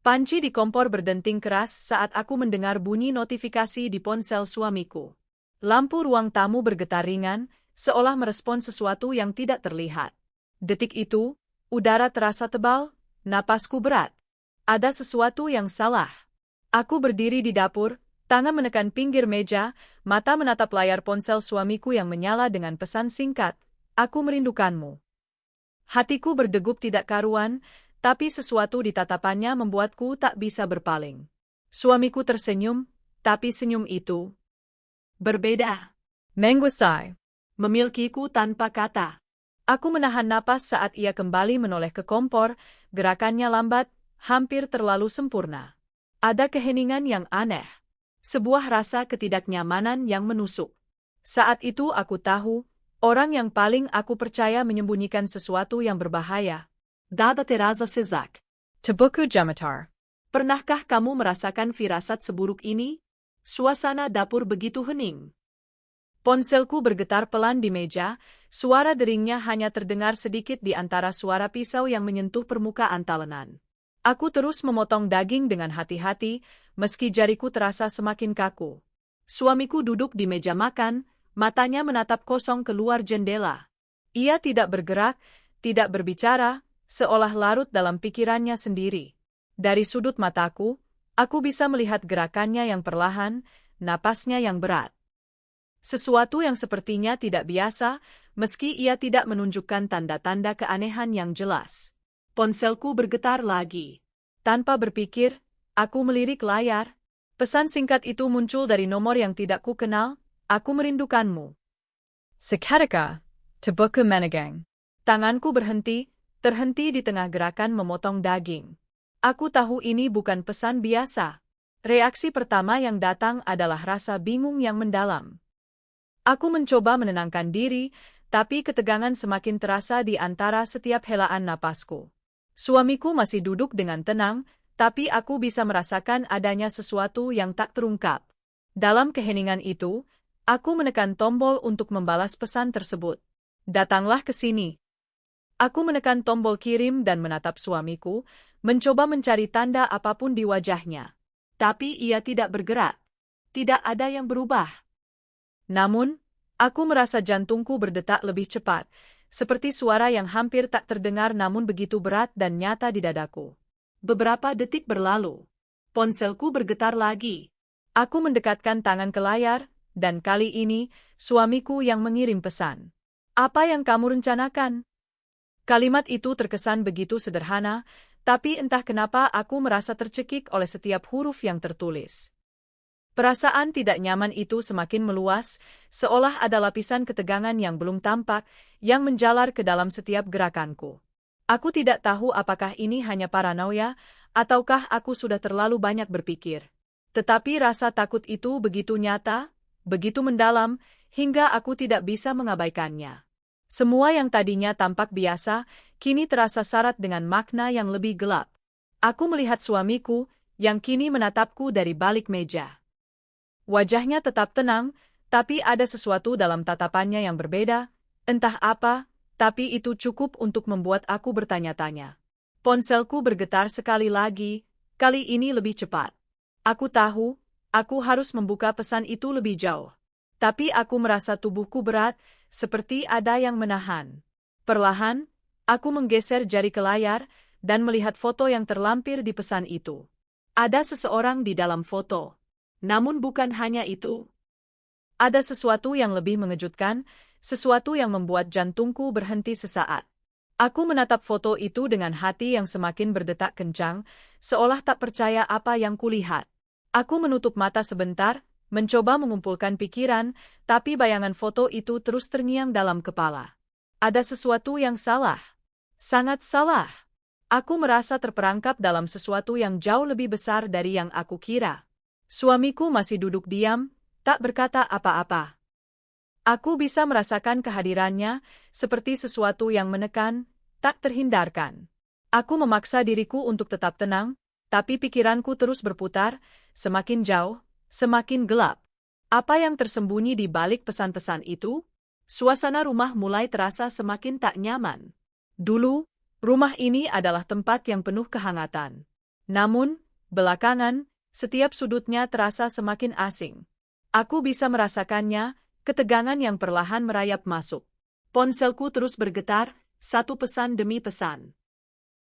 Panci di kompor berdenting keras saat aku mendengar bunyi notifikasi di ponsel suamiku. Lampu ruang tamu bergetar ringan, seolah merespon sesuatu yang tidak terlihat. Detik itu, udara terasa tebal, napasku berat. Ada sesuatu yang salah. Aku berdiri di dapur, tangan menekan pinggir meja, mata menatap layar ponsel suamiku yang menyala dengan pesan singkat, "Aku merindukanmu." Hatiku berdegup tidak karuan, tapi sesuatu di tatapannya membuatku tak bisa berpaling. Suamiku tersenyum, tapi senyum itu berbeda. Menggusai. Memilikiku tanpa kata. Aku menahan napas saat ia kembali menoleh ke kompor, gerakannya lambat, hampir terlalu sempurna. Ada keheningan yang aneh. Sebuah rasa ketidaknyamanan yang menusuk. Saat itu aku tahu, orang yang paling aku percaya menyembunyikan sesuatu yang berbahaya. Dada Terasa Sezak. Tebuku Jamatar. Pernahkah kamu merasakan firasat seburuk ini? Suasana dapur begitu hening. Ponselku bergetar pelan di meja, suara deringnya hanya terdengar sedikit di antara suara pisau yang menyentuh permukaan talenan. Aku terus memotong daging dengan hati-hati, meski jariku terasa semakin kaku. Suamiku duduk di meja makan, matanya menatap kosong keluar jendela. Ia tidak bergerak, tidak berbicara, seolah larut dalam pikirannya sendiri. Dari sudut mataku, aku bisa melihat gerakannya yang perlahan, napasnya yang berat. Sesuatu yang sepertinya tidak biasa, meski ia tidak menunjukkan tanda-tanda keanehan yang jelas. Ponselku bergetar lagi. Tanpa berpikir, aku melirik layar. Pesan singkat itu muncul dari nomor yang tidak ku kenal, "Aku merindukanmu." Seketika, Tebuku Menegang. Tanganku terhenti di tengah gerakan memotong daging. Aku tahu ini bukan pesan biasa. Reaksi pertama yang datang adalah rasa bingung yang mendalam. Aku mencoba menenangkan diri, tapi ketegangan semakin terasa di antara setiap helaan napasku. Suamiku masih duduk dengan tenang, tapi aku bisa merasakan adanya sesuatu yang tak terungkap. Dalam keheningan itu, aku menekan tombol untuk membalas pesan tersebut. "Datanglah ke sini." Aku menekan tombol kirim dan menatap suamiku, mencoba mencari tanda apapun di wajahnya. Tapi ia tidak bergerak. Tidak ada yang berubah. Namun, aku merasa jantungku berdetak lebih cepat, seperti suara yang hampir tak terdengar namun begitu berat dan nyata di dadaku. Beberapa detik berlalu. Ponselku bergetar lagi. Aku mendekatkan tangan ke layar, dan kali ini, suamiku yang mengirim pesan. "Apa yang kamu rencanakan?" Kalimat itu terkesan begitu sederhana, tapi entah kenapa aku merasa tercekik oleh setiap huruf yang tertulis. Perasaan tidak nyaman itu semakin meluas, seolah ada lapisan ketegangan yang belum tampak, yang menjalar ke dalam setiap gerakanku. Aku tidak tahu apakah ini hanya paranoia, ataukah aku sudah terlalu banyak berpikir. Tetapi rasa takut itu begitu nyata, begitu mendalam, hingga aku tidak bisa mengabaikannya. Semua yang tadinya tampak biasa, kini terasa syarat dengan makna yang lebih gelap. Aku melihat suamiku, yang kini menatapku dari balik meja. Wajahnya tetap tenang, tapi ada sesuatu dalam tatapannya yang berbeda, entah apa, tapi itu cukup untuk membuat aku bertanya-tanya. Ponselku bergetar sekali lagi, kali ini lebih cepat. Aku tahu, aku harus membuka pesan itu lebih jauh. Tapi aku merasa tubuhku berat, seperti ada yang menahan. Perlahan, aku menggeser jari ke layar, dan melihat foto yang terlampir di pesan itu. Ada seseorang di dalam foto. Namun bukan hanya itu. Ada sesuatu yang lebih mengejutkan, sesuatu yang membuat jantungku berhenti sesaat. Aku menatap foto itu dengan hati yang semakin berdetak kencang, seolah tak percaya apa yang kulihat. Aku menutup mata sebentar, mencoba mengumpulkan pikiran, tapi bayangan foto itu terus terngiang dalam kepala. Ada sesuatu yang salah. Sangat salah. Aku merasa terperangkap dalam sesuatu yang jauh lebih besar dari yang aku kira. Suamiku masih duduk diam, tak berkata apa-apa. Aku bisa merasakan kehadirannya, seperti sesuatu yang menekan, tak terhindarkan. Aku memaksa diriku untuk tetap tenang, tapi pikiranku terus berputar, semakin jauh, semakin gelap. Apa yang tersembunyi di balik pesan-pesan itu? Suasana rumah mulai terasa semakin tak nyaman. Dulu, rumah ini adalah tempat yang penuh kehangatan. Namun, belakangan, setiap sudutnya terasa semakin asing. Aku bisa merasakannya, ketegangan yang perlahan merayap masuk. Ponselku terus bergetar, satu pesan demi pesan.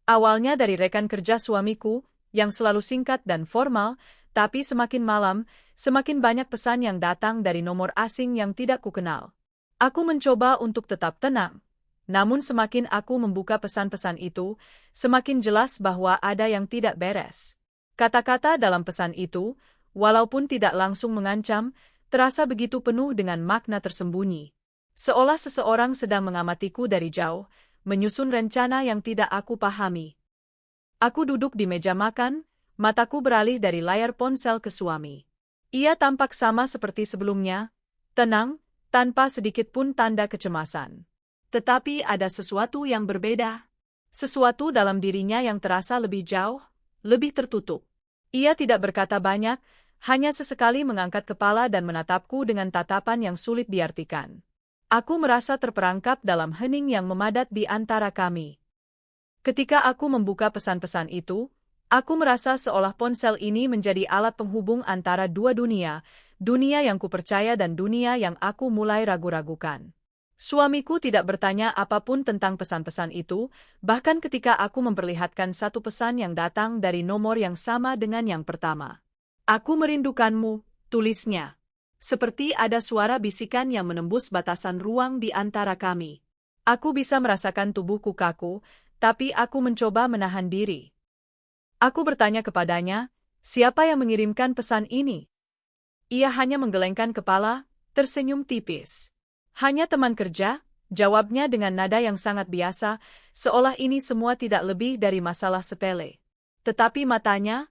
Awalnya dari rekan kerja suamiku, yang selalu singkat dan formal, tapi semakin malam, semakin banyak pesan yang datang dari nomor asing yang tidak kukenal. Aku mencoba untuk tetap tenang. Namun semakin aku membuka pesan-pesan itu, semakin jelas bahwa ada yang tidak beres. Kata-kata dalam pesan itu, walaupun tidak langsung mengancam, terasa begitu penuh dengan makna tersembunyi. Seolah seseorang sedang mengamatiku dari jauh, menyusun rencana yang tidak aku pahami. Aku duduk di meja makan, mataku beralih dari layar ponsel ke suami. Ia tampak sama seperti sebelumnya, tenang, tanpa sedikit pun tanda kecemasan. Tetapi ada sesuatu yang berbeda. Sesuatu dalam dirinya yang terasa lebih jauh, lebih tertutup. Ia tidak berkata banyak, hanya sesekali mengangkat kepala dan menatapku dengan tatapan yang sulit diartikan. Aku merasa terperangkap dalam hening yang memadat di antara kami. Ketika aku membuka pesan-pesan itu, aku merasa seolah ponsel ini menjadi alat penghubung antara dua dunia, dunia yang kupercaya dan dunia yang aku mulai ragu-ragukan. Suamiku tidak bertanya apapun tentang pesan-pesan itu, bahkan ketika aku memperlihatkan satu pesan yang datang dari nomor yang sama dengan yang pertama. Aku merindukanmu, tulisnya. Seperti ada suara bisikan yang menembus batasan ruang di antara kami. Aku bisa merasakan tubuhku kaku, tapi aku mencoba menahan diri. Aku bertanya kepadanya, siapa yang mengirimkan pesan ini? Ia hanya menggelengkan kepala, tersenyum tipis. Hanya teman kerja, jawabnya dengan nada yang sangat biasa, seolah ini semua tidak lebih dari masalah sepele. Tetapi matanya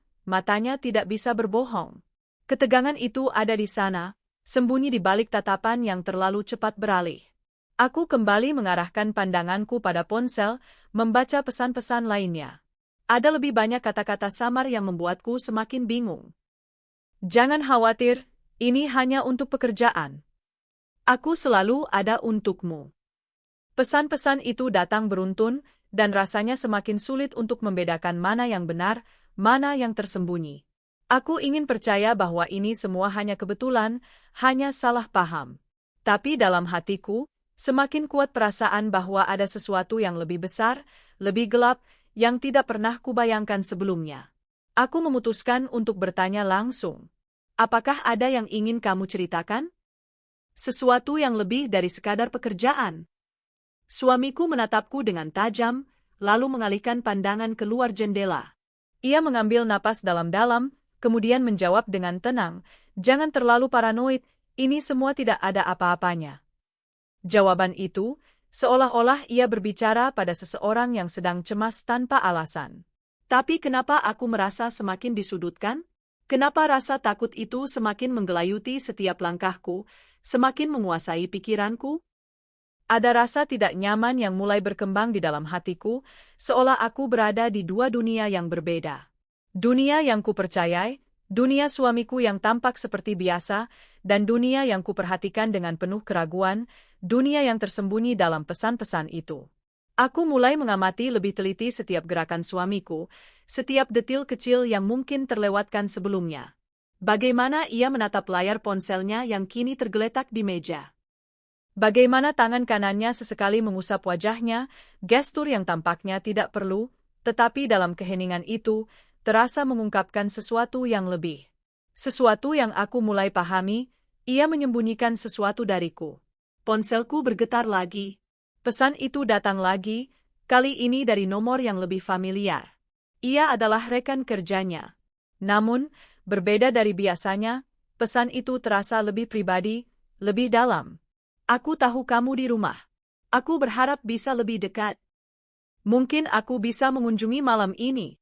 tidak bisa berbohong. Ketegangan itu ada di sana, sembunyi di balik tatapan yang terlalu cepat beralih. Aku kembali mengarahkan pandanganku pada ponsel, membaca pesan-pesan lainnya. Ada lebih banyak kata-kata samar yang membuatku semakin bingung. Jangan khawatir, ini hanya untuk pekerjaan. Aku selalu ada untukmu. Pesan-pesan itu datang beruntun, dan rasanya semakin sulit untuk membedakan mana yang benar, mana yang tersembunyi. Aku ingin percaya bahwa ini semua hanya kebetulan, hanya salah paham. Tapi dalam hatiku, semakin kuat perasaan bahwa ada sesuatu yang lebih besar, lebih gelap, yang tidak pernah kubayangkan sebelumnya. Aku memutuskan untuk bertanya langsung. Apakah ada yang ingin kamu ceritakan? Sesuatu yang lebih dari sekadar pekerjaan. Suamiku menatapku dengan tajam, lalu mengalihkan pandangan keluar jendela. Ia mengambil napas dalam-dalam, kemudian menjawab dengan tenang, jangan terlalu paranoid, ini semua tidak ada apa-apanya. Jawaban itu, seolah-olah ia berbicara pada seseorang yang sedang cemas tanpa alasan. Tapi kenapa aku merasa semakin disudutkan? Kenapa rasa takut itu semakin menggelayuti setiap langkahku, semakin menguasai pikiranku? Ada rasa tidak nyaman yang mulai berkembang di dalam hatiku, seolah aku berada di dua dunia yang berbeda. Dunia yang kupercayai, dunia suamiku yang tampak seperti biasa, dan dunia yang kuperhatikan dengan penuh keraguan, dunia yang tersembunyi dalam pesan-pesan itu. Aku mulai mengamati lebih teliti setiap gerakan suamiku, setiap detil kecil yang mungkin terlewatkan sebelumnya. Bagaimana ia menatap layar ponselnya yang kini tergeletak di meja. Bagaimana tangan kanannya sesekali mengusap wajahnya, gestur yang tampaknya tidak perlu, tetapi dalam keheningan itu, terasa mengungkapkan sesuatu yang lebih. Sesuatu yang aku mulai pahami, ia menyembunyikan sesuatu dariku. Ponselku bergetar lagi. Pesan itu datang lagi, kali ini dari nomor yang lebih familiar. Ia adalah rekan kerjanya. Namun, berbeda dari biasanya, pesan itu terasa lebih pribadi, lebih dalam. Aku tahu kamu di rumah. Aku berharap bisa lebih dekat. Mungkin aku bisa mengunjungi malam ini.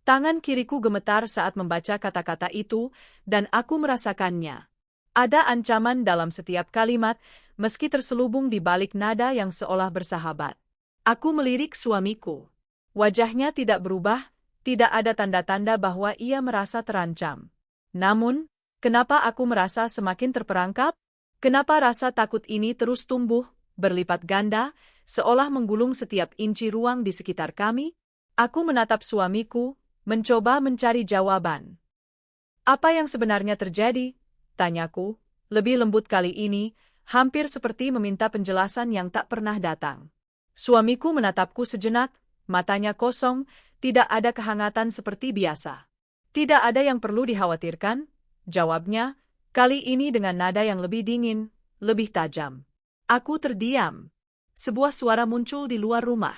Tangan kiriku gemetar saat membaca kata-kata itu, dan aku merasakannya. Ada ancaman dalam setiap kalimat, meski terselubung di balik nada yang seolah bersahabat. Aku melirik suamiku. Wajahnya tidak berubah, tidak ada tanda-tanda bahwa ia merasa terancam. Namun, kenapa aku merasa semakin terperangkap? Kenapa rasa takut ini terus tumbuh, berlipat ganda, seolah menggulung setiap inci ruang di sekitar kami? Aku menatap suamiku, mencoba mencari jawaban. Apa yang sebenarnya terjadi? Tanyaku, lebih lembut kali ini, hampir seperti meminta penjelasan yang tak pernah datang. Suamiku menatapku sejenak, matanya kosong, tidak ada kehangatan seperti biasa. Tidak ada yang perlu dikhawatirkan, jawabnya, kali ini dengan nada yang lebih dingin, lebih tajam. Aku terdiam. Sebuah suara muncul di luar rumah.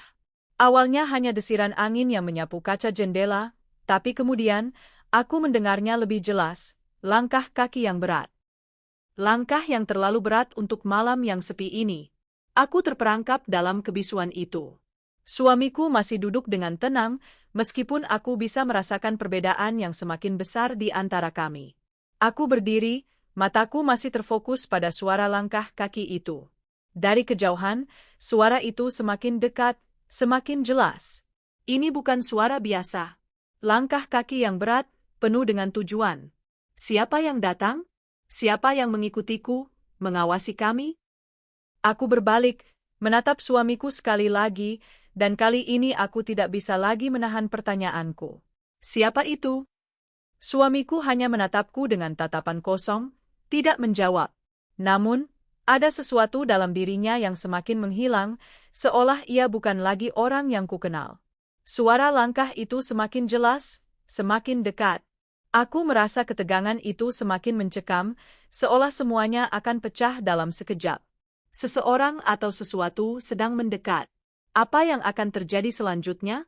Awalnya hanya desiran angin yang menyapu kaca jendela, tapi kemudian aku mendengarnya lebih jelas, langkah kaki yang berat. Langkah yang terlalu berat untuk malam yang sepi ini. Aku terperangkap dalam kebisuan itu. Suamiku masih duduk dengan tenang, meskipun aku bisa merasakan perbedaan yang semakin besar di antara kami. Aku berdiri, mataku masih terfokus pada suara langkah kaki itu. Dari kejauhan, suara itu semakin dekat, semakin jelas. Ini bukan suara biasa. Langkah kaki yang berat, penuh dengan tujuan. Siapa yang datang? Siapa yang mengikutiku, mengawasi kami? Aku berbalik, menatap suamiku sekali lagi, dan kali ini aku tidak bisa lagi menahan pertanyaanku. Siapa itu? Suamiku hanya menatapku dengan tatapan kosong, tidak menjawab. Namun, ada sesuatu dalam dirinya yang semakin menghilang, seolah ia bukan lagi orang yang kukenal. Suara langkah itu semakin jelas, semakin dekat. Aku merasa ketegangan itu semakin mencekam, seolah semuanya akan pecah dalam sekejap. Seseorang atau sesuatu sedang mendekat. Apa yang akan terjadi selanjutnya?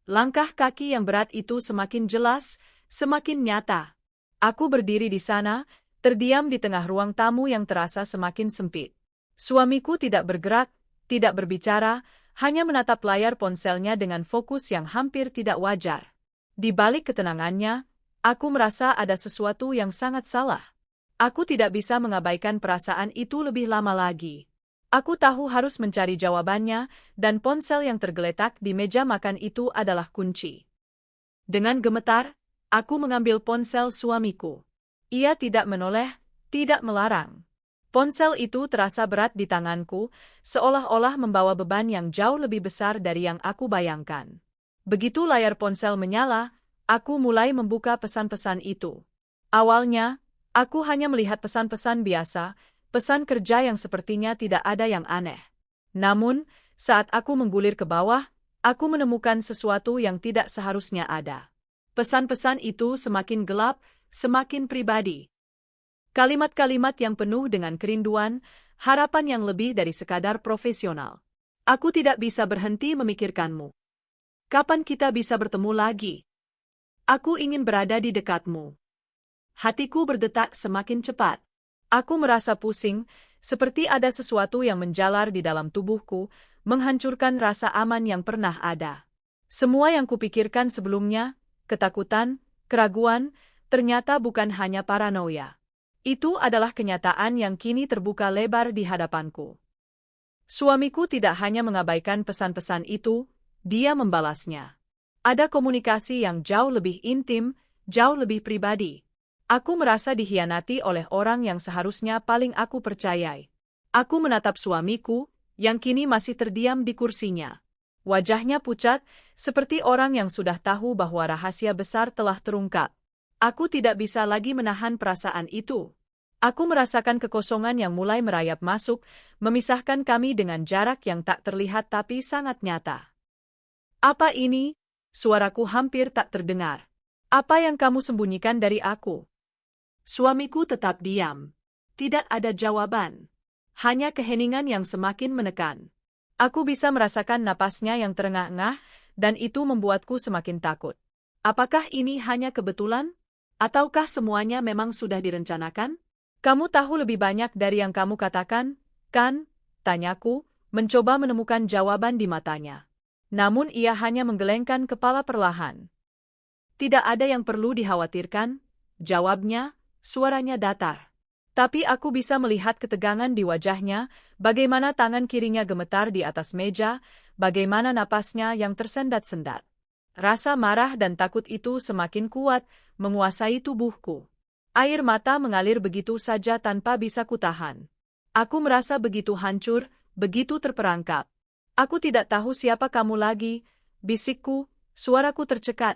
Langkah kaki yang berat itu semakin jelas, semakin nyata. Aku berdiri di sana, terdiam di tengah ruang tamu yang terasa semakin sempit. Suamiku tidak bergerak, tidak berbicara, hanya menatap layar ponselnya dengan fokus yang hampir tidak wajar. Di balik ketenangannya, aku merasa ada sesuatu yang sangat salah. Aku tidak bisa mengabaikan perasaan itu lebih lama lagi. Aku tahu harus mencari jawabannya, dan ponsel yang tergeletak di meja makan itu adalah kunci. Dengan gemetar, aku mengambil ponsel suamiku. Ia tidak menoleh, tidak melarang. Ponsel itu terasa berat di tanganku, seolah-olah membawa beban yang jauh lebih besar dari yang aku bayangkan. Begitu layar ponsel menyala, aku mulai membuka pesan-pesan itu. Awalnya, aku hanya melihat pesan-pesan biasa, pesan kerja yang sepertinya tidak ada yang aneh. Namun, saat aku menggulir ke bawah, aku menemukan sesuatu yang tidak seharusnya ada. Pesan-pesan itu semakin gelap, semakin pribadi. Kalimat-kalimat yang penuh dengan kerinduan, harapan yang lebih dari sekadar profesional. Aku tidak bisa berhenti memikirkanmu. Kapan kita bisa bertemu lagi? Aku ingin berada di dekatmu. Hatiku berdetak semakin cepat. Aku merasa pusing, seperti ada sesuatu yang menjalar di dalam tubuhku, menghancurkan rasa aman yang pernah ada. Semua yang kupikirkan sebelumnya, ketakutan, keraguan, ternyata bukan hanya paranoia. Itu adalah kenyataan yang kini terbuka lebar di hadapanku. Suamiku tidak hanya mengabaikan pesan-pesan itu, dia membalasnya. Ada komunikasi yang jauh lebih intim, jauh lebih pribadi. Aku merasa dikhianati oleh orang yang seharusnya paling aku percayai. Aku menatap suamiku, yang kini masih terdiam di kursinya. Wajahnya pucat, seperti orang yang sudah tahu bahwa rahasia besar telah terungkap. Aku tidak bisa lagi menahan perasaan itu. Aku merasakan kekosongan yang mulai merayap masuk, memisahkan kami dengan jarak yang tak terlihat tapi sangat nyata. Apa ini? Suaraku hampir tak terdengar. Apa yang kamu sembunyikan dari aku? Suamiku tetap diam. Tidak ada jawaban. Hanya keheningan yang semakin menekan. Aku bisa merasakan napasnya yang terengah-engah, dan itu membuatku semakin takut. Apakah ini hanya kebetulan? Ataukah semuanya memang sudah direncanakan? Kamu tahu lebih banyak dari yang kamu katakan, kan? Tanyaku, mencoba menemukan jawaban di matanya. Namun ia hanya menggelengkan kepala perlahan. Tidak ada yang perlu dikhawatirkan, jawabnya, suaranya datar. Tapi aku bisa melihat ketegangan di wajahnya, bagaimana tangan kirinya gemetar di atas meja, bagaimana napasnya yang tersendat-sendat. Rasa marah dan takut itu semakin kuat, menguasai tubuhku. Air mata mengalir begitu saja tanpa bisa kutahan. Aku merasa begitu hancur, begitu terperangkap. Aku tidak tahu siapa kamu lagi, bisikku, suaraku tercekat.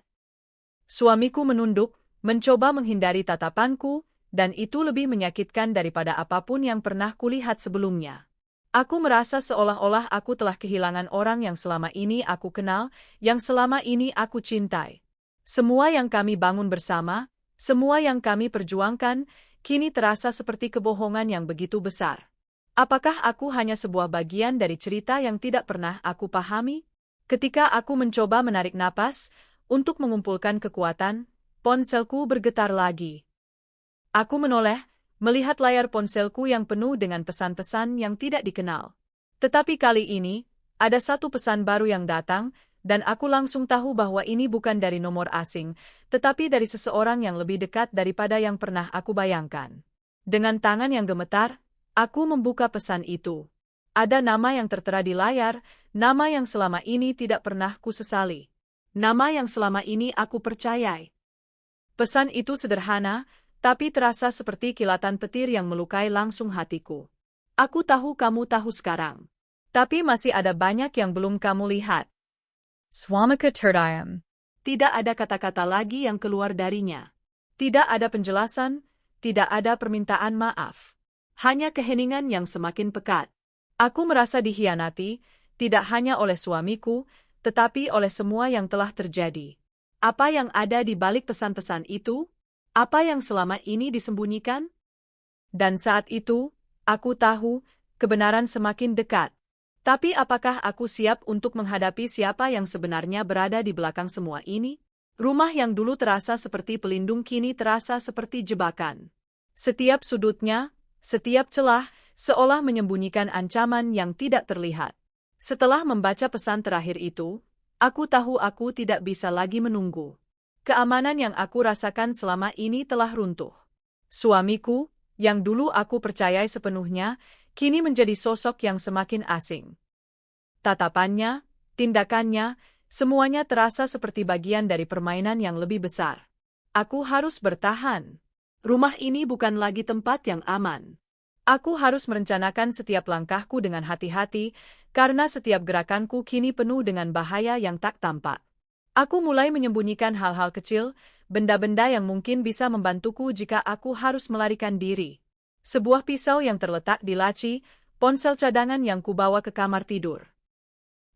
Suamiku menunduk, mencoba menghindari tatapanku, dan itu lebih menyakitkan daripada apapun yang pernah kulihat sebelumnya. Aku merasa seolah-olah aku telah kehilangan orang yang selama ini aku kenal, yang selama ini aku cintai. Semua yang kami bangun bersama, semua yang kami perjuangkan, kini terasa seperti kebohongan yang begitu besar. Apakah aku hanya sebuah bagian dari cerita yang tidak pernah aku pahami? Ketika aku mencoba menarik napas, untuk mengumpulkan kekuatan, ponselku bergetar lagi. Aku menoleh, melihat layar ponselku yang penuh dengan pesan-pesan yang tidak dikenal. Tetapi kali ini, ada satu pesan baru yang datang, dan aku langsung tahu bahwa ini bukan dari nomor asing, tetapi dari seseorang yang lebih dekat daripada yang pernah aku bayangkan. Dengan tangan yang gemetar, aku membuka pesan itu. Ada nama yang tertera di layar, nama yang selama ini tidak pernah ku sesali. Nama yang selama ini aku percayai. Pesan itu sederhana, tapi terasa seperti kilatan petir yang melukai langsung hatiku. Aku tahu kamu tahu sekarang. Tapi masih ada banyak yang belum kamu lihat. Swamika Terdayam. Tidak ada kata-kata lagi yang keluar darinya. Tidak ada penjelasan, tidak ada permintaan maaf. Hanya keheningan yang semakin pekat. Aku merasa dikhianati, tidak hanya oleh suamiku, tetapi oleh semua yang telah terjadi. Apa yang ada di balik pesan-pesan itu? Apa yang selama ini disembunyikan? Dan saat itu, aku tahu, kebenaran semakin dekat. Tapi apakah aku siap untuk menghadapi siapa yang sebenarnya berada di belakang semua ini? Rumah yang dulu terasa seperti pelindung kini terasa seperti jebakan. Setiap sudutnya, setiap celah, seolah menyembunyikan ancaman yang tidak terlihat. Setelah membaca pesan terakhir itu, aku tahu aku tidak bisa lagi menunggu. Keamanan yang aku rasakan selama ini telah runtuh. Suamiku, yang dulu aku percayai sepenuhnya, kini menjadi sosok yang semakin asing. Tatapannya, tindakannya, semuanya terasa seperti bagian dari permainan yang lebih besar. Aku harus bertahan. Rumah ini bukan lagi tempat yang aman. Aku harus merencanakan setiap langkahku dengan hati-hati, karena setiap gerakanku kini penuh dengan bahaya yang tak tampak. Aku mulai menyembunyikan hal-hal kecil, benda-benda yang mungkin bisa membantuku jika aku harus melarikan diri. Sebuah pisau yang terletak di laci, ponsel cadangan yang kubawa ke kamar tidur.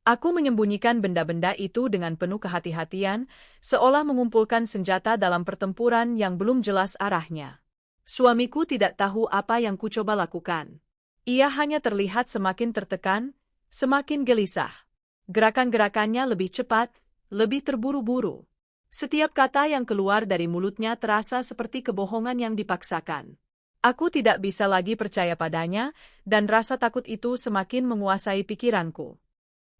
Aku menyembunyikan benda-benda itu dengan penuh kehati-hatian, seolah mengumpulkan senjata dalam pertempuran yang belum jelas arahnya. Suamiku tidak tahu apa yang kucoba lakukan. Ia hanya terlihat semakin tertekan, semakin gelisah. Gerakan-gerakannya lebih cepat, lebih terburu-buru. Setiap kata yang keluar dari mulutnya terasa seperti kebohongan yang dipaksakan. Aku tidak bisa lagi percaya padanya, dan rasa takut itu semakin menguasai pikiranku.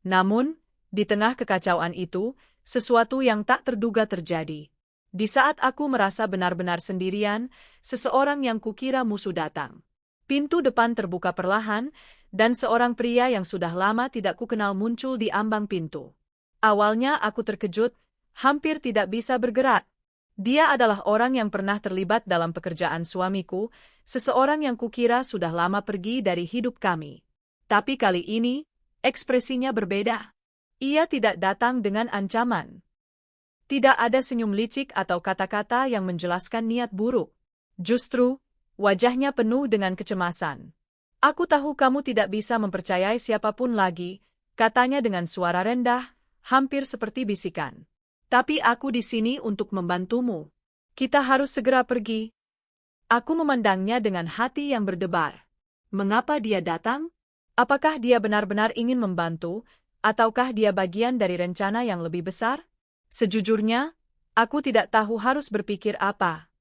Namun, di tengah kekacauan itu, sesuatu yang tak terduga terjadi. Di saat aku merasa benar-benar sendirian, seseorang yang kukira musuh datang. Pintu depan terbuka perlahan, dan seorang pria yang sudah lama tidak kukenal muncul di ambang pintu. Awalnya aku terkejut, hampir tidak bisa bergerak. Dia adalah orang yang pernah terlibat dalam pekerjaan suamiku, seseorang yang kukira sudah lama pergi dari hidup kami. Tapi kali ini, ekspresinya berbeda. Ia tidak datang dengan ancaman. Tidak ada senyum licik atau kata-kata yang menjelaskan niat buruk. Justru, wajahnya penuh dengan kecemasan. Aku tahu kamu tidak bisa mempercayai siapapun lagi, katanya dengan suara rendah, hampir seperti bisikan. Tapi aku di sini untuk membantumu. Kita harus segera pergi. Aku memandangnya dengan hati yang berdebar. Mengapa dia datang? Apakah dia benar-benar ingin membantu, ataukah dia bagian dari rencana yang lebih besar? Sejujurnya, aku tidak tahu harus berpikir apa.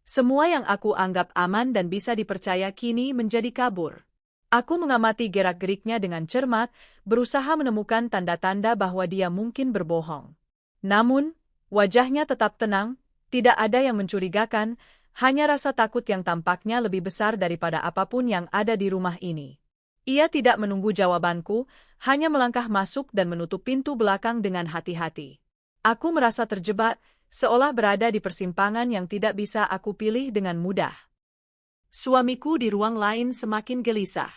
Semua yang aku anggap aman dan bisa dipercaya kini menjadi kabur. Aku mengamati gerak-geriknya dengan cermat, berusaha menemukan tanda-tanda bahwa dia mungkin berbohong. Namun, wajahnya tetap tenang, tidak ada yang mencurigakan, hanya rasa takut yang tampaknya lebih besar daripada apapun yang ada di rumah ini. Ia tidak menunggu jawabanku, hanya melangkah masuk dan menutup pintu belakang dengan hati-hati. Aku merasa terjebak, seolah berada di persimpangan yang tidak bisa aku pilih dengan mudah. Suamiku di ruang lain semakin gelisah.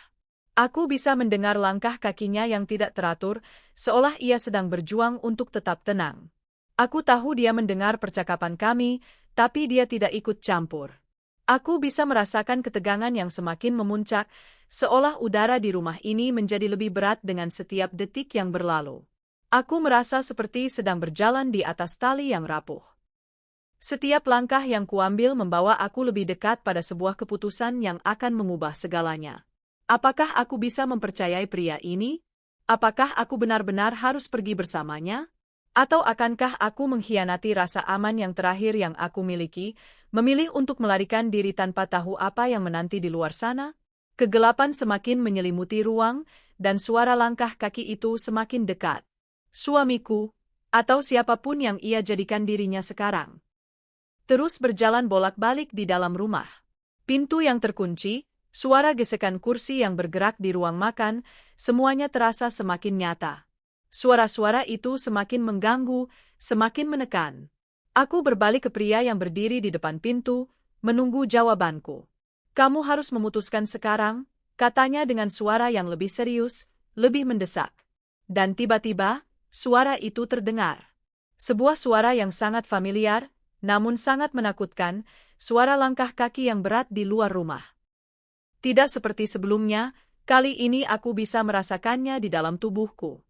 Aku bisa mendengar langkah kakinya yang tidak teratur, seolah ia sedang berjuang untuk tetap tenang. Aku tahu dia mendengar percakapan kami, tapi dia tidak ikut campur. Aku bisa merasakan ketegangan yang semakin memuncak, seolah udara di rumah ini menjadi lebih berat dengan setiap detik yang berlalu. Aku merasa seperti sedang berjalan di atas tali yang rapuh. Setiap langkah yang kuambil membawa aku lebih dekat pada sebuah keputusan yang akan mengubah segalanya. Apakah aku bisa mempercayai pria ini? Apakah aku benar-benar harus pergi bersamanya? Atau akankah aku mengkhianati rasa aman yang terakhir yang aku miliki, memilih untuk melarikan diri tanpa tahu apa yang menanti di luar sana? Kegelapan semakin menyelimuti ruang, dan suara langkah kaki itu semakin dekat. Suamiku, atau siapapun yang ia jadikan dirinya sekarang. Terus berjalan bolak-balik di dalam rumah. Pintu yang terkunci, suara gesekan kursi yang bergerak di ruang makan, semuanya terasa semakin nyata. Suara-suara itu semakin mengganggu, semakin menekan. Aku berbalik ke pria yang berdiri di depan pintu, menunggu jawabanku. Kamu harus memutuskan sekarang, katanya dengan suara yang lebih serius, lebih mendesak. Dan tiba-tiba, suara itu terdengar. Sebuah suara yang sangat familiar, namun sangat menakutkan, suara langkah kaki yang berat di luar rumah. Tidak seperti sebelumnya, kali ini aku bisa merasakannya di dalam tubuhku.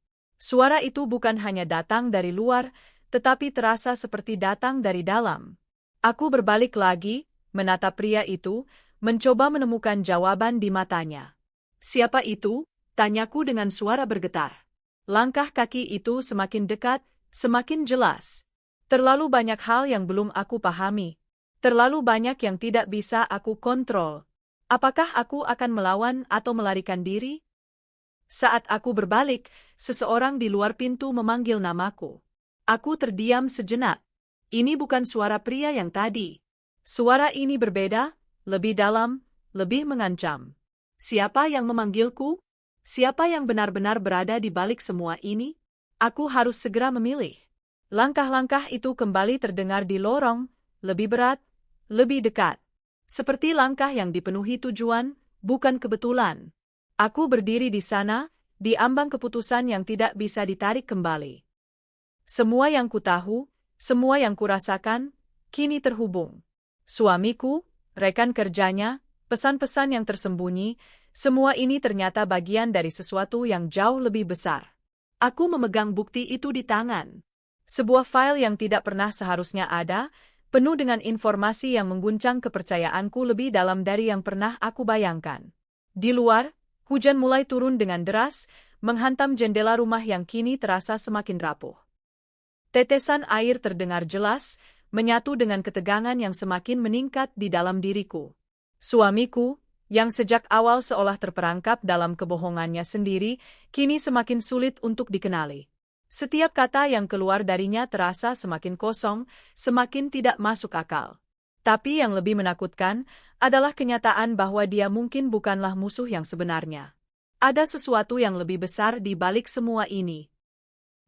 Suara itu bukan hanya datang dari luar, tetapi terasa seperti datang dari dalam. Aku berbalik lagi, menatap pria itu, mencoba menemukan jawaban di matanya. Siapa itu? Tanyaku dengan suara bergetar. Langkah kaki itu semakin dekat, semakin jelas. Terlalu banyak hal yang belum aku pahami. Terlalu banyak yang tidak bisa aku kontrol. Apakah aku akan melawan atau melarikan diri? Saat aku berbalik, seseorang di luar pintu memanggil namaku. Aku terdiam sejenak. Ini bukan suara pria yang tadi. Suara ini berbeda, lebih dalam, lebih mengancam. Siapa yang memanggilku? Siapa yang benar-benar berada di balik semua ini? Aku harus segera memilih. Langkah-langkah itu kembali terdengar di lorong, lebih berat, lebih dekat. Seperti langkah yang dipenuhi tujuan, bukan kebetulan. Aku berdiri di sana, di ambang keputusan yang tidak bisa ditarik kembali. Semua yang kutahu, semua yang kurasakan, kini terhubung. Suamiku, rekan kerjanya, pesan-pesan yang tersembunyi, semua ini ternyata bagian dari sesuatu yang jauh lebih besar. Aku memegang bukti itu di tangan. Sebuah file yang tidak pernah seharusnya ada, penuh dengan informasi yang mengguncang kepercayaanku lebih dalam dari yang pernah aku bayangkan. Di luar, hujan mulai turun dengan deras, menghantam jendela rumah yang kini terasa semakin rapuh. Tetesan air terdengar jelas, menyatu dengan ketegangan yang semakin meningkat di dalam diriku. Suamiku, yang sejak awal seolah terperangkap dalam kebohongannya sendiri, kini semakin sulit untuk dikenali. Setiap kata yang keluar darinya terasa semakin kosong, semakin tidak masuk akal. Tapi yang lebih menakutkan adalah kenyataan bahwa dia mungkin bukanlah musuh yang sebenarnya. Ada sesuatu yang lebih besar di balik semua ini.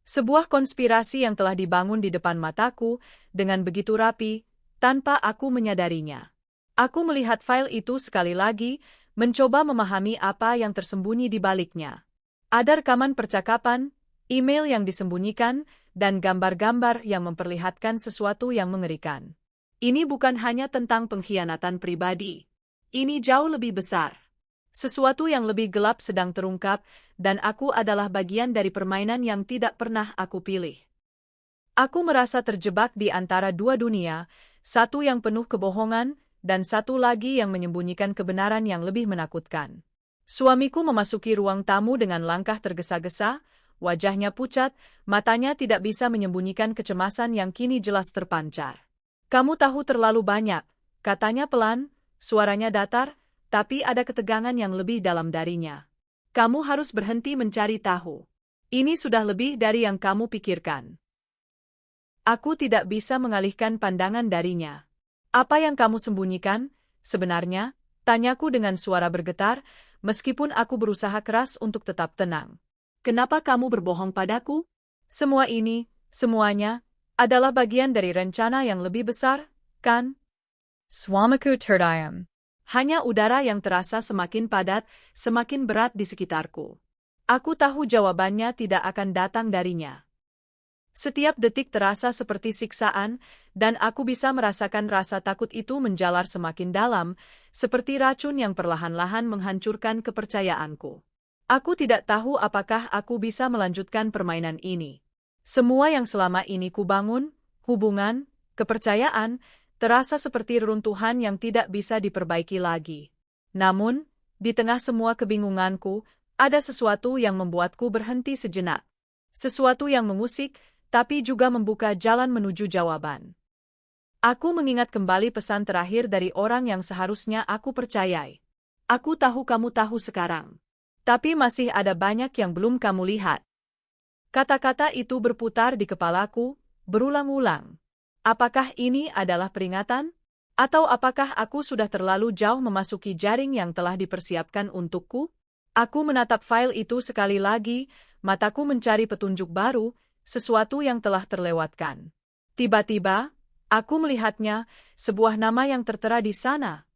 Sebuah konspirasi yang telah dibangun di depan mataku, dengan begitu rapi, tanpa aku menyadarinya. Aku melihat file itu sekali lagi, mencoba memahami apa yang tersembunyi di baliknya. Ada rekaman percakapan, email yang disembunyikan, dan gambar-gambar yang memperlihatkan sesuatu yang mengerikan. Ini bukan hanya tentang pengkhianatan pribadi. Ini jauh lebih besar. Sesuatu yang lebih gelap sedang terungkap, dan aku adalah bagian dari permainan yang tidak pernah aku pilih. Aku merasa terjebak di antara dua dunia, satu yang penuh kebohongan, dan satu lagi yang menyembunyikan kebenaran yang lebih menakutkan. Suamiku memasuki ruang tamu dengan langkah tergesa-gesa, wajahnya pucat, matanya tidak bisa menyembunyikan kecemasan yang kini jelas terpancar. Kamu tahu terlalu banyak, katanya pelan, suaranya datar, tapi ada ketegangan yang lebih dalam darinya. Kamu harus berhenti mencari tahu. Ini sudah lebih dari yang kamu pikirkan. Aku tidak bisa mengalihkan pandangan darinya. Apa yang kamu sembunyikan, sebenarnya? Tanyaku dengan suara bergetar, meskipun aku berusaha keras untuk tetap tenang. Kenapa kamu berbohong padaku? Semua ini, semuanya, adalah bagian dari rencana yang lebih besar, kan? Suamiku terdiam. Hanya udara yang terasa semakin padat, semakin berat di sekitarku. Aku tahu jawabannya tidak akan datang darinya. Setiap detik terasa seperti siksaan, dan aku bisa merasakan rasa takut itu menjalar semakin dalam, seperti racun yang perlahan-lahan menghancurkan kepercayaanku. Aku tidak tahu apakah aku bisa melanjutkan permainan ini. Semua yang selama ini kubangun, hubungan, kepercayaan, terasa seperti reruntuhan yang tidak bisa diperbaiki lagi. Namun, di tengah semua kebingunganku, ada sesuatu yang membuatku berhenti sejenak. Sesuatu yang mengusik, tapi juga membuka jalan menuju jawaban. Aku mengingat kembali pesan terakhir dari orang yang seharusnya aku percayai. Aku tahu kamu tahu sekarang. Tapi masih ada banyak yang belum kamu lihat. Kata-kata itu berputar di kepalaku, berulang-ulang. Apakah ini adalah peringatan? Atau apakah aku sudah terlalu jauh memasuki jaring yang telah dipersiapkan untukku? Aku menatap file itu sekali lagi, mataku mencari petunjuk baru, sesuatu yang telah terlewatkan. Tiba-tiba, aku melihatnya, sebuah nama yang tertera di sana.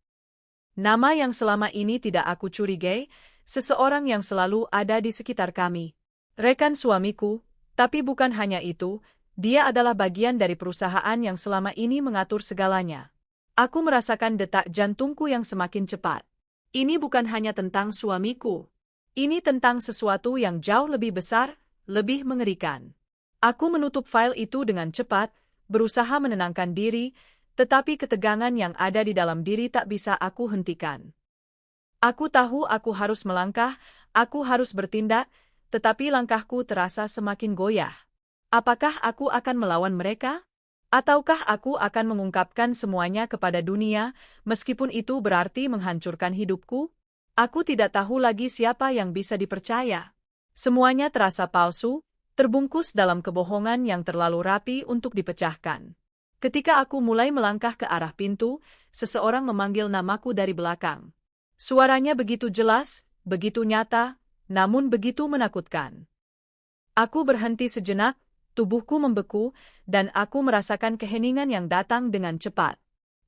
Nama yang selama ini tidak aku curigai, seseorang yang selalu ada di sekitar kami. Rekan suamiku, tapi bukan hanya itu, dia adalah bagian dari perusahaan yang selama ini mengatur segalanya. Aku merasakan detak jantungku yang semakin cepat. Ini bukan hanya tentang suamiku. Ini tentang sesuatu yang jauh lebih besar, lebih mengerikan. Aku menutup file itu dengan cepat, berusaha menenangkan diri, tetapi ketegangan yang ada di dalam diri tak bisa aku hentikan. Aku tahu aku harus melangkah, aku harus bertindak, tetapi langkahku terasa semakin goyah. Apakah aku akan melawan mereka? Ataukah aku akan mengungkapkan semuanya kepada dunia, meskipun itu berarti menghancurkan hidupku? Aku tidak tahu lagi siapa yang bisa dipercaya. Semuanya terasa palsu, terbungkus dalam kebohongan yang terlalu rapi untuk dipecahkan. Ketika aku mulai melangkah ke arah pintu, seseorang memanggil namaku dari belakang. Suaranya begitu jelas, begitu nyata, namun begitu menakutkan. Aku berhenti sejenak, tubuhku membeku, dan aku merasakan keheningan yang datang dengan cepat.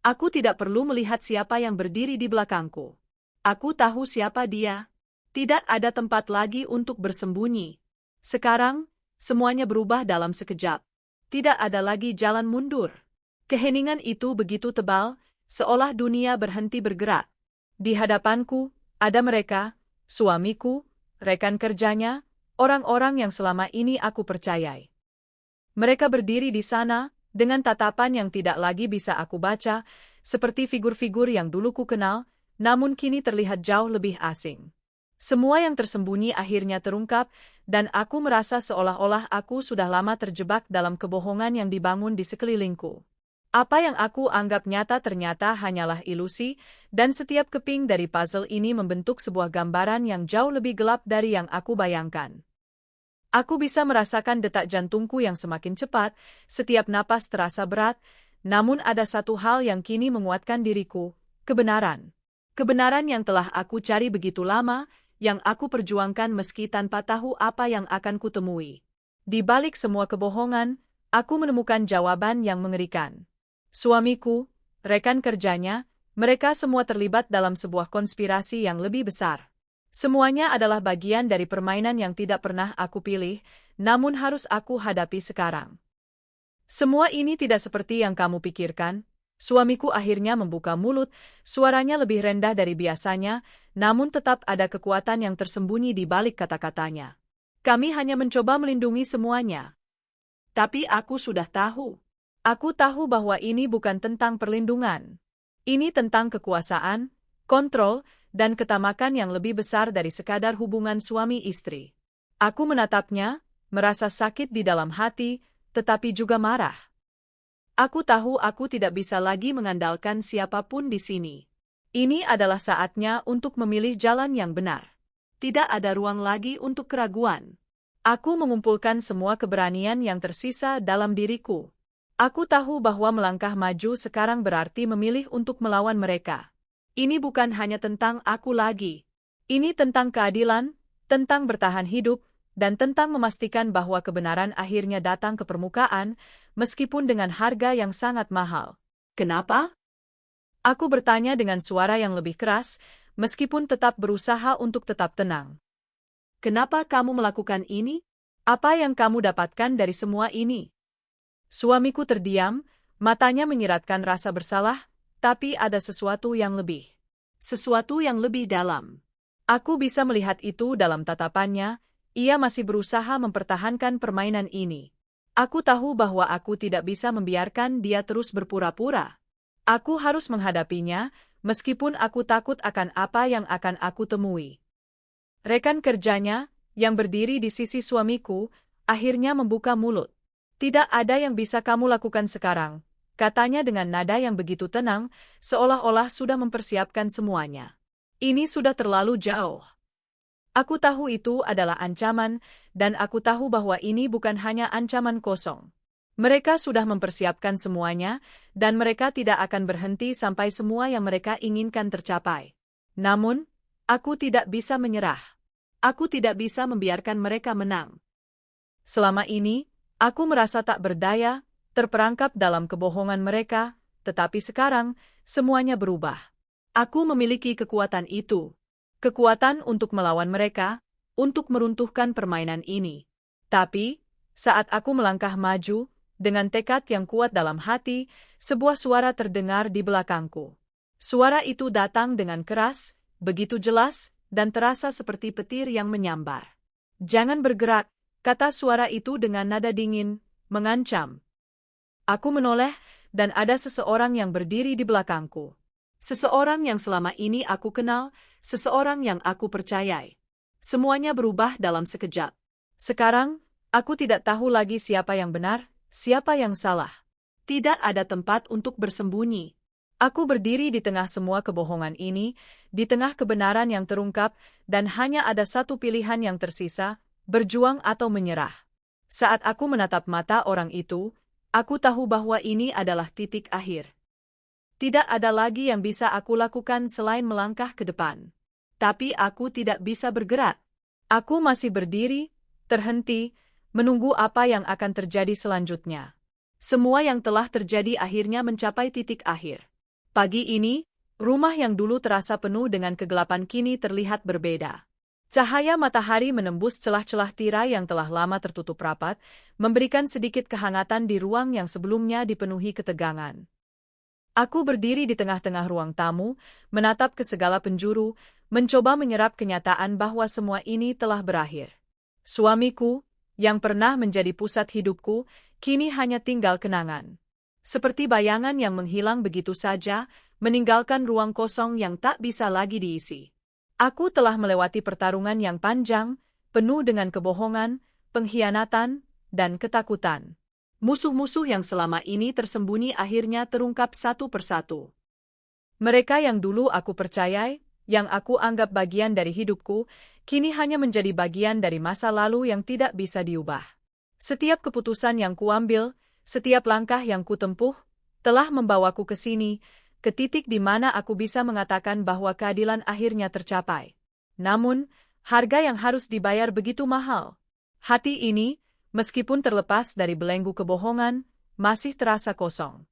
Aku tidak perlu melihat siapa yang berdiri di belakangku. Aku tahu siapa dia. Tidak ada tempat lagi untuk bersembunyi. Sekarang, semuanya berubah dalam sekejap. Tidak ada lagi jalan mundur. Keheningan itu begitu tebal, seolah dunia berhenti bergerak. Di hadapanku, ada mereka, suamiku, rekan kerjanya, orang-orang yang selama ini aku percayai. Mereka berdiri di sana, dengan tatapan yang tidak lagi bisa aku baca, seperti figur-figur yang dulu ku kenal, namun kini terlihat jauh lebih asing. Semua yang tersembunyi akhirnya terungkap, dan aku merasa seolah-olah aku sudah lama terjebak dalam kebohongan yang dibangun di sekelilingku. Apa yang aku anggap nyata ternyata hanyalah ilusi, dan setiap keping dari puzzle ini membentuk sebuah gambaran yang jauh lebih gelap dari yang aku bayangkan. Aku bisa merasakan detak jantungku yang semakin cepat, setiap napas terasa berat, namun ada satu hal yang kini menguatkan diriku, kebenaran. Kebenaran yang telah aku cari begitu lama, yang aku perjuangkan meski tanpa tahu apa yang akan kutemui. Di balik semua kebohongan, aku menemukan jawaban yang mengerikan. Suamiku, rekan kerjanya, mereka semua terlibat dalam sebuah konspirasi yang lebih besar. Semuanya adalah bagian dari permainan yang tidak pernah aku pilih, namun harus aku hadapi sekarang. Semua ini tidak seperti yang kamu pikirkan. Suamiku akhirnya membuka mulut, suaranya lebih rendah dari biasanya, namun tetap ada kekuatan yang tersembunyi di balik kata-katanya. Kami hanya mencoba melindungi semuanya. Tapi aku sudah tahu. Aku tahu bahwa ini bukan tentang perlindungan. Ini tentang kekuasaan, kontrol, dan ketamakan yang lebih besar dari sekadar hubungan suami istri. Aku menatapnya, merasa sakit di dalam hati, tetapi juga marah. Aku tahu aku tidak bisa lagi mengandalkan siapapun di sini. Ini adalah saatnya untuk memilih jalan yang benar. Tidak ada ruang lagi untuk keraguan. Aku mengumpulkan semua keberanian yang tersisa dalam diriku. Aku tahu bahwa melangkah maju sekarang berarti memilih untuk melawan mereka. Ini bukan hanya tentang aku lagi. Ini tentang keadilan, tentang bertahan hidup, dan tentang memastikan bahwa kebenaran akhirnya datang ke permukaan, meskipun dengan harga yang sangat mahal. Kenapa? Aku bertanya dengan suara yang lebih keras, meskipun tetap berusaha untuk tetap tenang. Kenapa kamu melakukan ini? Apa yang kamu dapatkan dari semua ini? Suamiku terdiam, matanya menyiratkan rasa bersalah, tapi ada sesuatu yang lebih. Sesuatu yang lebih dalam. Aku bisa melihat itu dalam tatapannya, ia masih berusaha mempertahankan permainan ini. Aku tahu bahwa aku tidak bisa membiarkan dia terus berpura-pura. Aku harus menghadapinya, meskipun aku takut akan apa yang akan aku temui. Rekan kerjanya, yang berdiri di sisi suamiku, akhirnya membuka mulut. Tidak ada yang bisa kamu lakukan sekarang, katanya dengan nada yang begitu tenang, seolah-olah sudah mempersiapkan semuanya. Ini sudah terlalu jauh. Aku tahu itu adalah ancaman, dan aku tahu bahwa ini bukan hanya ancaman kosong. Mereka sudah mempersiapkan semuanya, dan mereka tidak akan berhenti sampai semua yang mereka inginkan tercapai. Namun, aku tidak bisa menyerah. Aku tidak bisa membiarkan mereka menang. Selama ini, aku merasa tak berdaya, terperangkap dalam kebohongan mereka, tetapi sekarang, semuanya berubah. Aku memiliki kekuatan itu. Kekuatan untuk melawan mereka, untuk meruntuhkan permainan ini. Tapi, saat aku melangkah maju, dengan tekad yang kuat dalam hati, sebuah suara terdengar di belakangku. Suara itu datang dengan keras, begitu jelas, dan terasa seperti petir yang menyambar. Jangan bergerak, kata suara itu dengan nada dingin, mengancam. Aku menoleh, dan ada seseorang yang berdiri di belakangku. Seseorang yang selama ini aku kenal, seseorang yang aku percayai. Semuanya berubah dalam sekejap. Sekarang, aku tidak tahu lagi siapa yang benar, siapa yang salah. Tidak ada tempat untuk bersembunyi. Aku berdiri di tengah semua kebohongan ini, di tengah kebenaran yang terungkap, dan hanya ada satu pilihan yang tersisa, berjuang atau menyerah. Saat aku menatap mata orang itu, aku tahu bahwa ini adalah titik akhir. Tidak ada lagi yang bisa aku lakukan selain melangkah ke depan. Tapi aku tidak bisa bergerak. Aku masih berdiri, terhenti, menunggu apa yang akan terjadi selanjutnya. Semua yang telah terjadi akhirnya mencapai titik akhir. Pagi ini, rumah yang dulu terasa penuh dengan kegelapan kini terlihat berbeda. Cahaya matahari menembus celah-celah tirai yang telah lama tertutup rapat, memberikan sedikit kehangatan di ruang yang sebelumnya dipenuhi ketegangan. Aku berdiri di tengah-tengah ruang tamu, menatap ke segala penjuru, mencoba menyerap kenyataan bahwa semua ini telah berakhir. Suamiku, yang pernah menjadi pusat hidupku, kini hanya tinggal kenangan. Seperti bayangan yang menghilang begitu saja, meninggalkan ruang kosong yang tak bisa lagi diisi. Aku telah melewati pertarungan yang panjang, penuh dengan kebohongan, pengkhianatan, dan ketakutan. Musuh-musuh yang selama ini tersembunyi akhirnya terungkap satu persatu. Mereka yang dulu aku percayai, yang aku anggap bagian dari hidupku, kini hanya menjadi bagian dari masa lalu yang tidak bisa diubah. Setiap keputusan yang kuambil, setiap langkah yang kutempuh, telah membawaku ke sini, ke titik di mana aku bisa mengatakan bahwa keadilan akhirnya tercapai. Namun, harga yang harus dibayar begitu mahal. Hati ini, meskipun terlepas dari belenggu kebohongan, masih terasa kosong.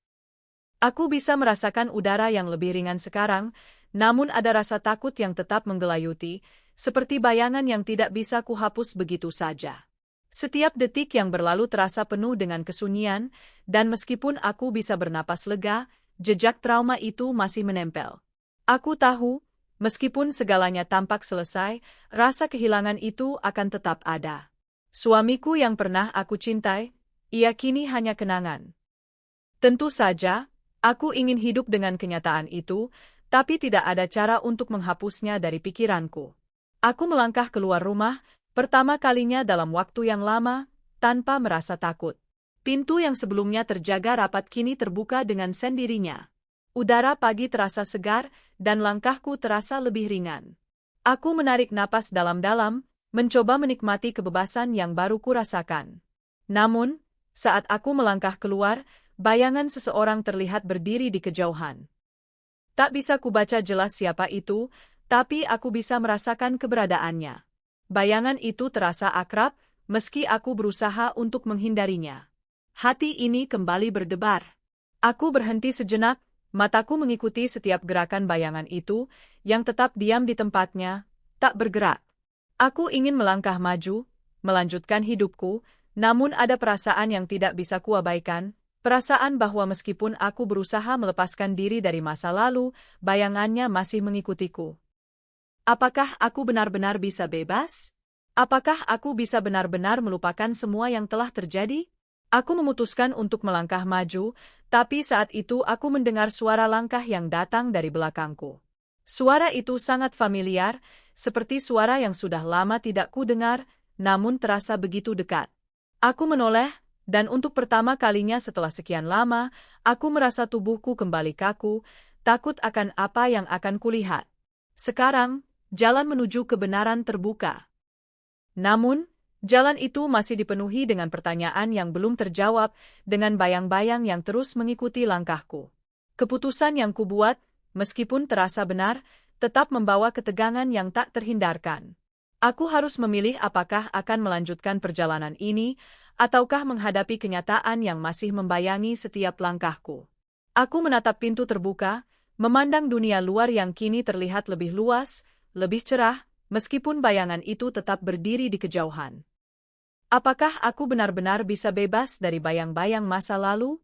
Aku bisa merasakan udara yang lebih ringan sekarang, namun ada rasa takut yang tetap menggelayuti, seperti bayangan yang tidak bisa kuhapus begitu saja. Setiap detik yang berlalu terasa penuh dengan kesunyian, dan meskipun aku bisa bernapas lega, jejak trauma itu masih menempel. Aku tahu, meskipun segalanya tampak selesai, rasa kehilangan itu akan tetap ada. Suamiku yang pernah aku cintai, ia kini hanya kenangan. Tentu saja, aku ingin hidup dengan kenyataan itu, tapi tidak ada cara untuk menghapusnya dari pikiranku. Aku melangkah keluar rumah, pertama kalinya dalam waktu yang lama, tanpa merasa takut. Pintu yang sebelumnya terjaga rapat kini terbuka dengan sendirinya. Udara pagi terasa segar, dan langkahku terasa lebih ringan. Aku menarik napas dalam-dalam, mencoba menikmati kebebasan yang baru kurasakan. Namun, saat aku melangkah keluar, bayangan seseorang terlihat berdiri di kejauhan. Tak bisa kubaca jelas siapa itu, tapi aku bisa merasakan keberadaannya. Bayangan itu terasa akrab, meski aku berusaha untuk menghindarinya. Hati ini kembali berdebar. Aku berhenti sejenak, mataku mengikuti setiap gerakan bayangan itu, yang tetap diam di tempatnya, tak bergerak. Aku ingin melangkah maju, melanjutkan hidupku, namun ada perasaan yang tidak bisa kuabaikan, perasaan bahwa meskipun aku berusaha melepaskan diri dari masa lalu, bayangannya masih mengikutiku. Apakah aku benar-benar bisa bebas? Apakah aku bisa benar-benar melupakan semua yang telah terjadi? Aku memutuskan untuk melangkah maju, tapi saat itu aku mendengar suara langkah yang datang dari belakangku. Suara itu sangat familiar, seperti suara yang sudah lama tidak kudengar, namun terasa begitu dekat. Aku menoleh, dan untuk pertama kalinya setelah sekian lama, aku merasa tubuhku kembali kaku, takut akan apa yang akan kulihat. Sekarang, jalan menuju kebenaran terbuka. Namun, jalan itu masih dipenuhi dengan pertanyaan yang belum terjawab, dengan bayang-bayang yang terus mengikuti langkahku. Keputusan yang kubuat, meskipun terasa benar, tetap membawa ketegangan yang tak terhindarkan. Aku harus memilih apakah akan melanjutkan perjalanan ini, ataukah menghadapi kenyataan yang masih membayangi setiap langkahku. Aku menatap pintu terbuka, memandang dunia luar yang kini terlihat lebih luas, lebih cerah, meskipun bayangan itu tetap berdiri di kejauhan. Apakah aku benar-benar bisa bebas dari bayang-bayang masa lalu?